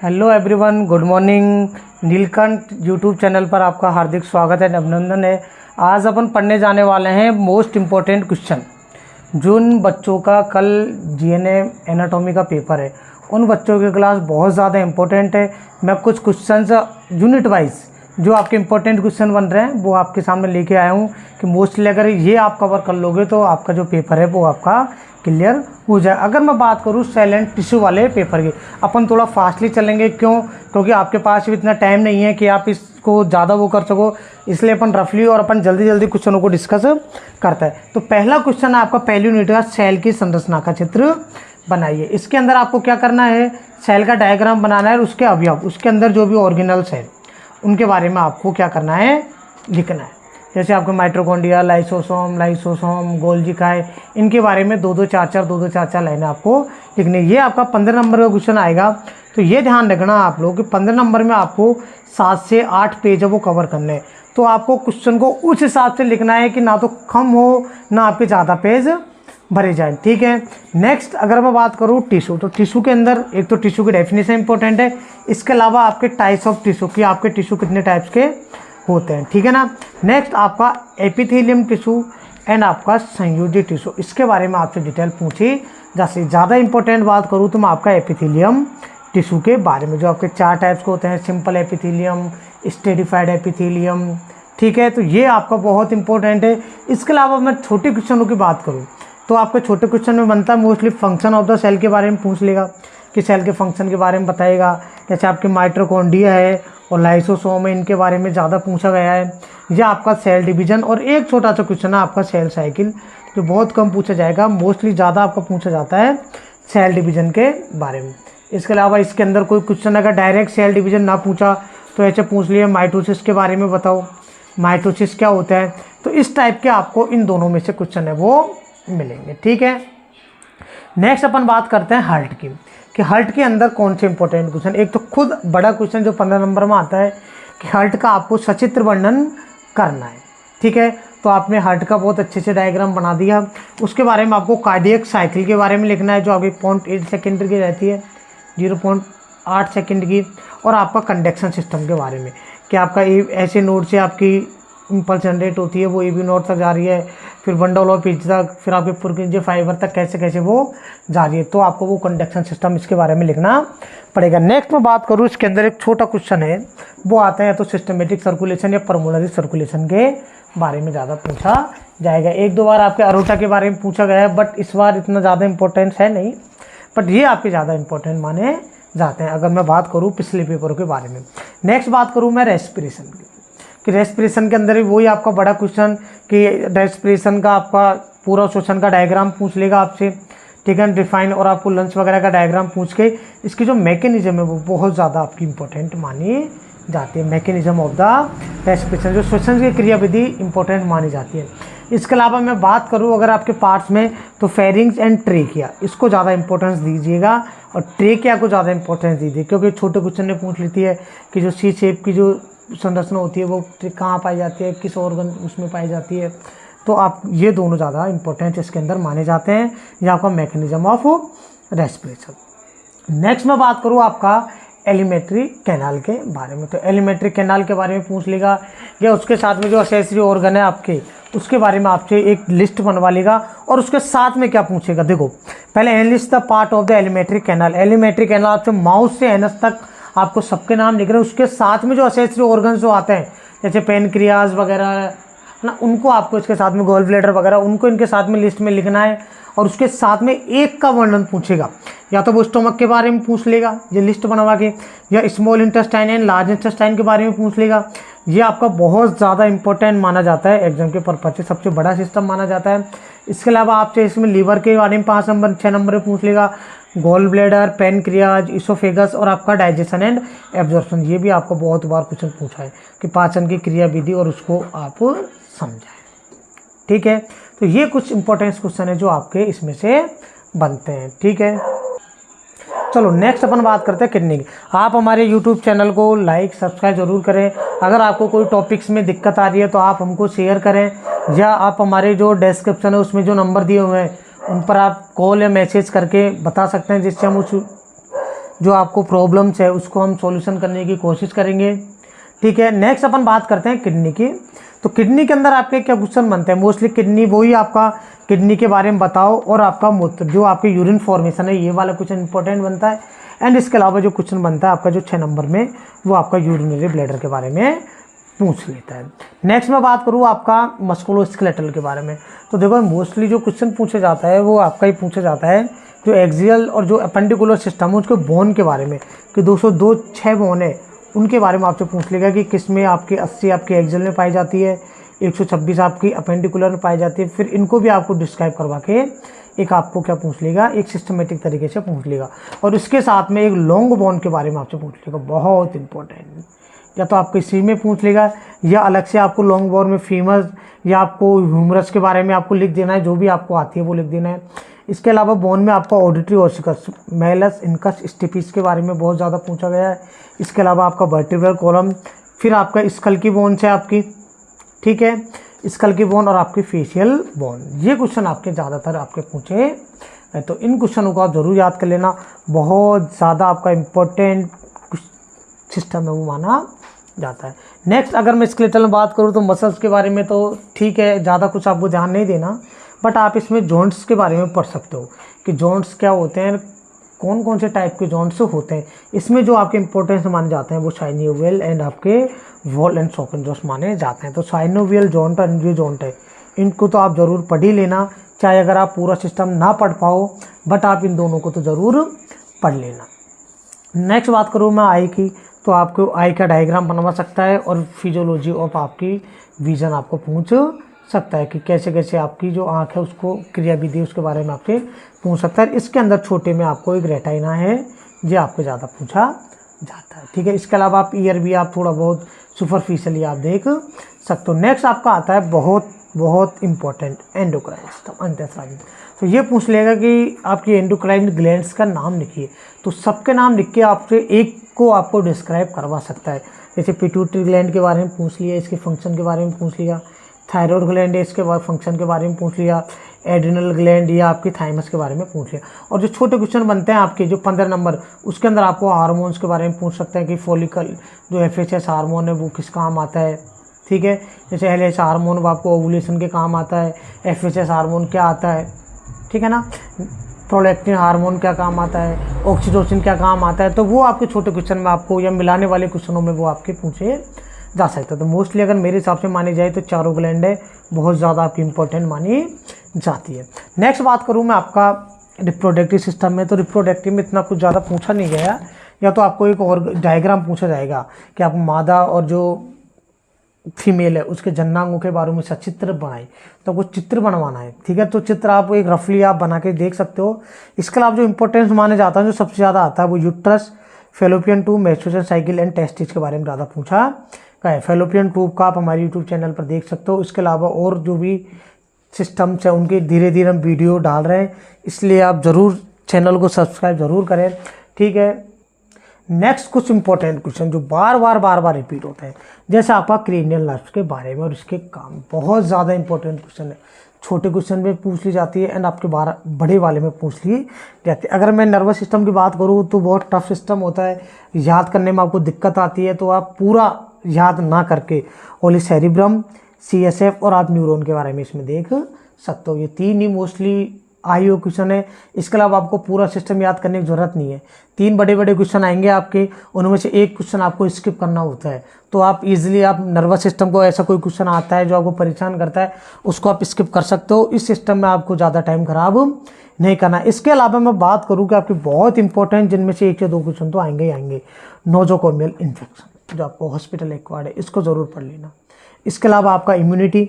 Hello everyone, good morning. Neelkanth YouTube channel पर आपका हार्दिक स्वागत है, अभिनंदन है। आज अपन पढ़ने जाने वाले हैं मोस्ट इम्पोर्टेंट क्वेश्चन। जिन बच्चों का कल जीएनए एनाटॉमी का पेपर है उन बच्चों की क्लास बहुत ज़्यादा इम्पोर्टेंट है। मैं कुछ क्वेश्चंस यूनिट वाइज जो आपके इम्पोर्टेंट क्वेश्चन बन रहे हैं वो आपके सामने लेके आया हूँ कि मोस्टली अगर ये आप कवर कर लोगे तो आपका जो पेपर है वो आपका क्लियर हो जाए। अगर मैं बात करूँ सेल एंड टिश्यू वाले पेपर की, अपन थोड़ा फास्टली चलेंगे। क्योंकि आपके पास भी इतना टाइम नहीं है कि आप इसको ज़्यादा वो कर सको, इसलिए अपन रफली और अपन जल्दी जल्दी क्वेश्चनों को डिस्कस करता है। तो पहला क्वेश्चन है आपका पहली यूनिट का, सेल की संरचना का चित्र बनाइए। इसके अंदर आपको क्या करना है, सेल का डायग्राम बनाना है, उसके अवयव, उसके अंदर जो भी ऑर्गेनल्स है उनके बारे में आपको क्या करना है, लिखना है। जैसे आपको माइटोकॉन्ड्रिया, लाइसोसोम, गोल्गी काय, इनके बारे में दो दो चार चार लाइनें आपको लिखनी है। ये आपका 15 नंबर का क्वेश्चन आएगा। तो ये ध्यान रखना आप लोग कि 15 नंबर में आपको 7 से 8 पेज है वो कवर करने हैं। तो आपको क्वेश्चन को उस हिसाब से लिखना है कि ना तो कम हो ना आपके ज़्यादा पेज भरे जाए, ठीक है। नेक्स्ट अगर मैं बात करूँ टिश्यू, तो टिश्यू के अंदर एक तो टिश्यू की डेफिनेशन इंपॉर्टेंट है, इसके अलावा आपके टाइप्स ऑफ टिश्यू की, आपके टिश्यू कितने टाइप्स के होते हैं, ठीक है ना। नेक्स्ट आपका एपिथेलियम टिश्यू एंड आपका संयोजी टिश्यू, इसके बारे में आपसे डिटेल पूछी जा सकती। ज़्यादा इंपॉर्टेंट बात करूँ तो मैं आपका एपिथेलियम टिश्यू के बारे में, जो आपके 4 टाइप्स के होते हैं, सिंपल एपिथेलियम, स्टेडिफाइड एपिथेलियम, ठीक है। तो ये आपका बहुत इंपॉर्टेंट है। इसके अलावा मैं छोटे क्वेश्चनों की बात करूँ तो आपके छोटे क्वेश्चन में बनता है mostly function of the cell के बारे में पूछ लेगा कि सेल के फंक्शन के बारे में बताएगा। जैसे आपके माइटोकॉन्ड्रिया है और लाइसोसोम है, इनके बारे में ज़्यादा पूछा गया है। यह आपका सेल डिवीजन, और एक छोटा सा क्वेश्चन है आपका सेल साइकिल, जो बहुत कम पूछा जाएगा। मोस्टली ज़्यादा आपका पूछा जाता है सेल डिवीजन के बारे में। इसके अलावा इसके अंदर कोई क्वेश्चन अगर डायरेक्ट सेल डिवीजन ना पूछा तो ऐसे पूछ लिया माइटोसिस के बारे में बताओ, माइटोसिस क्या होता है। तो इस टाइप के आपको इन दोनों में से क्वेश्चन है वो मिलेंगे, ठीक है। नेक्स्ट अपन बात करते हैं हार्ट की, कि हार्ट के अंदर कौन से इंपॉर्टेंट क्वेश्चन। एक तो खुद बड़ा क्वेश्चन जो 15 नंबर में आता है कि हार्ट का आपको सचित्र वर्णन करना है, ठीक है। तो आपने हार्ट का बहुत अच्छे से डायग्राम बना दिया। उसके बारे में आपको कार्डियक साइकिल के बारे में लिखना है, जो आपकी 0.8 सेकेंड की रहती है, 0.8 सेकेंड की। और आपका कंडक्शन सिस्टम के बारे में कि आपका ऐसे नोड से आपकी इम्पल्स जनरेट होती है, वो ए बी नोड तक जा रही है, फिर बंडल ऑफ पिच तक, फिर आपके पुरकिंजे फाइबर तक कैसे कैसे वो जा रही है। तो आपको वो कंडक्शन सिस्टम इसके बारे में लिखना पड़ेगा। नेक्स्ट मैं बात करूँ, इसके अंदर एक छोटा क्वेश्चन है वो आता है तो सिस्टमेटिक सर्कुलेशन या परमोलरी सर्कुलेशन के बारे में ज़्यादा पूछा जाएगा। 1-2 बार आपके अरोटा के बारे में पूछा गया है, बट इस बार इतना ज़्यादा इंपॉर्टेंस है नहीं, बट ये आपके ज़्यादा इंपॉर्टेंट माने जाते हैं अगर मैं बात करूँ पिछले पेपरों के बारे में। नेक्स्ट बात करूँ मैं रेस्पिरेशन की, कि रेस्पिरेशन के अंदर भी वही आपका बड़ा क्वेश्चन कि रेस्पिरेशन का आपका पूरा श्वसन का डायग्राम पूछ लेगा आपसे, ठीक है, डिफाइन, और आपको लंग्स वगैरह का डायग्राम पूछ के इसकी जो मैकेनिज्म है वो बहुत ज़्यादा आपकी इंपॉर्टेंट मानी जाती है। मैकेनिज्म ऑफ द रेस्पिरेशन, जो श्वसन की क्रियाविधि इंपॉर्टेंट मानी जाती है। इसके अलावा मैं बात करूँ अगर आपके पार्ट्स में तो फेरिंग्स एंड ट्रेकिया, इसको ज़्यादा इंपॉर्टेंस दीजिएगा, और ट्रेकिया को ज़्यादा इंपॉर्टेंस दीजिए, क्योंकि छोटे क्वेश्चन ने पूछ लेती है कि जो सी शेप की जो संरचना होती है वो कहाँ पाई जाती है, किस ऑर्गन उसमें पाई जाती है। तो आप ये दोनों ज़्यादा इंपॉर्टेंट इसके अंदर माने जाते हैं, ये आपका मैकेनिज्म ऑफ रेस्पिरेशन। नेक्स्ट मैं बात करूँ आपका एलिमेंट्री कैनाल के बारे में, तो एलिमेंट्री कैनाल के बारे में पूछ लेगा, या उसके साथ में जो एक्सेसरी ऑर्गन है आपके उसके बारे में आपसे एक लिस्ट बनवा लेगा। और उसके साथ में क्या पूछेगा, देखो पहले analyst the part of the alimentary canal. Alimentary canal आपसे माउथ से एनस तक आपको सबके नाम लिख रहे हैं। उसके साथ में जो एक्सेसरी ऑर्गन्स जो आते हैं जैसे पेनक्रियाज वगैरह ना, उनको आपको इसके साथ में गॉल ब्लैडर वगैरह, उनको इनके साथ में लिस्ट में लिखना है। और उसके साथ में एक का वर्णन पूछेगा, या तो वो स्टोमक के बारे में पूछ लेगा ये लिस्ट बनवा के, या small intestine and large intestine के बारे में पूछ लेगा। ये आपका बहुत ज़्यादा इंपॉर्टेंट माना जाता है एग्जाम के पर्पज से, सबसे बड़ा सिस्टम माना जाता है। इसके अलावा आपसे इसमें लीवर के बारे में 5 नंबर 6 नंबर पूछ लेगा, गॉल ब्लैडर, पेनक्रियाज, इसोफेगस, और आपका डाइजेशन एंड एब्जॉर्प्शन। ये भी आपको बहुत बार क्वेश्चन पूछा है कि पाचन की क्रिया विधि और उसको आप समझाएं, ठीक है। तो ये कुछ इंपॉर्टेंट क्वेश्चन है जो आपके इसमें से बनते हैं, ठीक है। चलो नेक्स्ट अपन बात करते हैं किडनी की। आप हमारे यूट्यूब चैनल को लाइक सब्सक्राइब जरूर करें। अगर आपको कोई टॉपिक्स में दिक्कत आ रही है तो आप हमको शेयर करें, या आप हमारे जो डिस्क्रिप्शन है उसमें जो नंबर दिए हुए हैं उन पर आप कॉल या मैसेज करके बता सकते हैं, जिससे हम उस जो आपको प्रॉब्लम्स है उसको हम सॉल्यूशन करने की कोशिश करेंगे। ठीक है, नेक्स्ट अपन बात करते हैं किडनी की। तो किडनी के अंदर आपके क्या क्वेश्चन बनते हैं, मोस्टली किडनी वही आपका किडनी के बारे में बताओ और आपका मूत्र जो आपके यूरिन फॉर्मेशन है ये वाला क्वेश्चन इंपॉर्टेंट बनता है। एंड इसके अलावा जो क्वेश्चन बनता है आपका जो 6 नंबर में वो आपका यूरिनरी ब्लैडर के बारे में पूछ लेता है। नेक्स्ट मैं बात करूँ आपका मस्कुलोस्केलेटल के बारे में। तो देखो मोस्टली जो क्वेश्चन पूछा जाता है वो आपका ही पूछा जाता है जो एक्सियल और जो अपेंडिकुलर सिस्टम है उसके बोन के बारे में, कि 202 6 बोन है उनके बारे में आपसे पूछ लेगा कि किस में आपकी 80 आपकी एक्सियल में पाई जाती है, 126 आपकी अपेंडिकुलर में पाई जाती है। फिर इनको भी आपको डिस्क्राइब करवा के एक आपको क्या पूछ लेगा, एक सिस्टमेटिक तरीके से पूछ लेगा। और इसके साथ में एक लॉन्ग बोन के बारे में आपसे पूछ लेगा, बहुत इंपॉर्टेंट। या तो आपको इसी में पूछ लेगा या अलग से आपको लॉन्ग बोन में फीमर या आपको ह्यूमरस के बारे में आपको लिख देना है, जो भी आपको आती है वो लिख देना है। इसके अलावा बोन में आपका ऑडिटरी ऑसिकस, मैलस, इनकस, स्टिपिस के बारे में बहुत ज़्यादा पूछा गया है। इसके अलावा आपका वर्टिब्रल कॉलम, फिर आपका स्कल की बोन है आपकी, ठीक है, स्कल की बोन और आपकी फेशियल बोन, ये क्वेश्चन आपके ज़्यादातर आपके पूछे। तो इन क्वेश्चनों को आप जरूर याद कर लेना, बहुत ज़्यादा आपका इम्पोर्टेंट सिस्टम है वो माना जाता है। नेक्स्ट अगर मैं स्केलेटल में बात करूँ तो मसल्स के बारे में तो ठीक है, ज़्यादा कुछ आपको ध्यान नहीं देना, बट आप इसमें जॉइंट्स के बारे में पढ़ सकते हो कि जॉइंट्स क्या होते हैं, कौन कौन से टाइप के जॉइंट्स होते हैं। इसमें जो आपके इंपॉर्टेंस माने जाते हैं वो साइनोवियल एंड आपके वॉल एंड सॉकेट जॉइंट्स माने जाते हैं। तो साइनोवियल जॉइंट और जो जॉइंट है इनको तो आप ज़रूर पढ़ ही लेना, चाहे अगर आप पूरा सिस्टम ना पढ़ पाओ बट आप इन दोनों को तो ज़रूर पढ़ लेना। नेक्स्ट बात करूँ मैं आई की, तो आपको आई का डायग्राम बनवा सकता है और फिजियोलॉजी ऑफ आपकी विजन आपको पूछ सकता है कि कैसे कैसे आपकी जो आँख है उसको क्रिया विधि उसके बारे में आपसे पूछ सकता है। इसके अंदर छोटे में आपको एक रेटाइना है जो आपको ज़्यादा पूछा जाता है। ठीक है, इसके अलावा आप ईयर भी आप थोड़ा बहुत सुपरफिशियली आप देख सकते हो। नेक्स्ट आपका आता है बहुत बहुत इंपॉर्टेंट एंडोक्राइन सिस्टम, अंतःस्रावी। तो ये पूछ लेगा कि आपकी एंडोक्राइन ग्लैंड्स का नाम लिखिए, तो सबके नाम लिख के आपसे एक को आपको डिस्क्राइब करवा सकता है। जैसे पिट्यूटरी ग्लैंड के बारे में पूछ लिया, इसके फंक्शन के बारे में पूछ लिया, थायराइड ग्लैंड है इसके बाद फंक्शन के बारे में पूछ लिया, एड्रिनल ग्लैंड या आपकी थाइमस के बारे में पूछ लिया। और जो छोटे क्वेश्चन बनते हैं आपके जो 15 नंबर उसके अंदर आपको हार्मोन्स के बारे में पूछ सकते हैं कि फॉलिकल जो FSH हार्मोन है वो किस काम आता है। ठीक है, जैसे LH हार्मोन वो आपको ओवुलेशन के काम आता है, FSH हार्मोन क्या आता है, ठीक है ना, प्रोलैक्टिन हार्मोन क्या काम आता है, ऑक्सीटोसिन क्या काम आता है। तो वो आपके छोटे क्वेश्चन में आपको या मिलाने वाले क्वेश्चनों में वो आपके पूछे जा सकता है। तो मोस्टली अगर मेरे हिसाब से मानी जाए तो चारों ग्लैंड है बहुत ज़्यादा आपकी इंपॉर्टेंट मानी जाती है। नेक्स्ट बात करूँ मैं आपका रिप्रोडक्टिव सिस्टम में, तो रिप्रोडक्टिव में इतना कुछ ज़्यादा पूछा नहीं गया, या तो आपको एक और डायग्राम पूछा जाएगा कि आप मादा और जो फीमेल है उसके जननांगों के बारे में सचित्र बनाए, तो आपको चित्र बनवाना है। ठीक है, तो चित्र आप एक रफली आप बना के देख सकते हो। इसके अलावा जो इंपॉर्टेंस माने जाता है जो सबसे ज़्यादा आता है वो uterus, fallopian tube, menstruation cycle and testis के बारे में ज़्यादा पूछा का है। फेलोपियन ट्यूब का आप हमारे यूट्यूब चैनल पर देख सकते हो। इसके अलावा और जो भी सिस्टम्स है उनके धीरे धीरे हम वीडियो डाल रहे हैं, इसलिए आप ज़रूर चैनल को सब्सक्राइब ज़रूर करें। ठीक है, नेक्स्ट कुछ इंपॉर्टेंट क्वेश्चन जो बार बार रिपीट होते हैं, जैसे आपका क्रेनियल नर्व्स के बारे में और इसके काम, बहुत ज़्यादा इंपॉर्टेंट क्वेश्चन है। छोटे क्वेश्चन में पूछ ली जाती है एंड आपके बड़े वाले में पूछ ली जाती है। अगर मैं नर्वस सिस्टम की बात करूँ तो बहुत टफ सिस्टम होता है, याद करने में आपको दिक्कत आती है, तो आप पूरा याद ना करके ओनली सेरिब्रम, CSF और आप न्यूरॉन के बारे में इसमें देख सकते हो। ये 3 ही मोस्टली IO क्वेश्चन है। इसके अलावा आपको पूरा सिस्टम याद करने की ज़रूरत नहीं है। 3 बड़े क्वेश्चन आएंगे आपके, उनमें से एक क्वेश्चन आपको स्किप करना होता है, तो आप इजीली आप नर्वस सिस्टम को ऐसा कोई क्वेश्चन आता है जो आपको परेशान करता है उसको आप स्किप कर सकते हो। इस सिस्टम में आपको ज़्यादा टाइम खराब नहीं करना। इसके अलावा मैं बात करूँ कि आपके बहुत इंपॉर्टेंट जिनमें से 1 या 2 क्वेश्चन तो आएंगे ही आएंगे। नोजोकोमियल इन्फेक्शन जो आपको हॉस्पिटल एक्वायर्ड है, इसको ज़रूर पढ़ लेना। इसके अलावा आपका immunity,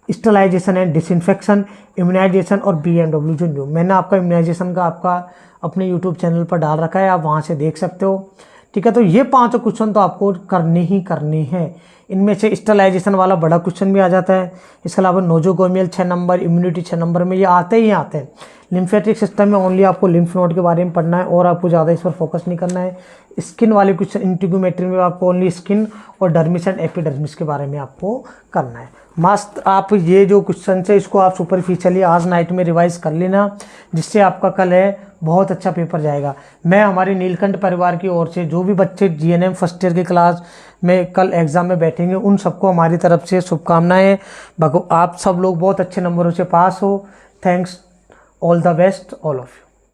sterilisation and disinfection, immunisation और BMW जो न्यू, मैंने आपका इम्यूनाइजेशन का आपका अपने यूट्यूब चैनल पर डाल रखा है, आप वहाँ से देख सकते हो। ठीक है, तो ये 5 क्वेश्चन तो आपको करने ही करने हैं। इनमें से स्टेलाइजेशन वाला बड़ा क्वेश्चन भी आ जाता है। इसके अलावा नोजोगोमियल 6 नंबर, इम्यूनिटी 6 नंबर में ये आते ही आते हैं। लिम्फेटिक सिस्टम में ओनली आपको लिम्फ नोड के बारे में पढ़ना है और आपको ज़्यादा इस पर फोकस नहीं करना है। स्किन वाले क्वेश्चन इंटीग्यूमेट्री में आपको ओनली स्किन और डर्मिस एंड एपिडर्मिस के बारे में आपको करना है। मस्त आप ये जो क्वेश्चन है इसको आप सुपरफिशियली आज नाइट में रिवाइज कर लेना, जिससे आपका कल है बहुत अच्छा पेपर जाएगा। मैं हमारे नीलकंठ परिवार की ओर से जो भी बच्चे जीएनएम फर्स्ट ईयर की क्लास में कल एग्ज़ाम में बैठेंगे उन सबको हमारी तरफ से शुभकामनाएं। आप सब लोग बहुत अच्छे नंबरों से पास हो। Thanks, all the best all of you.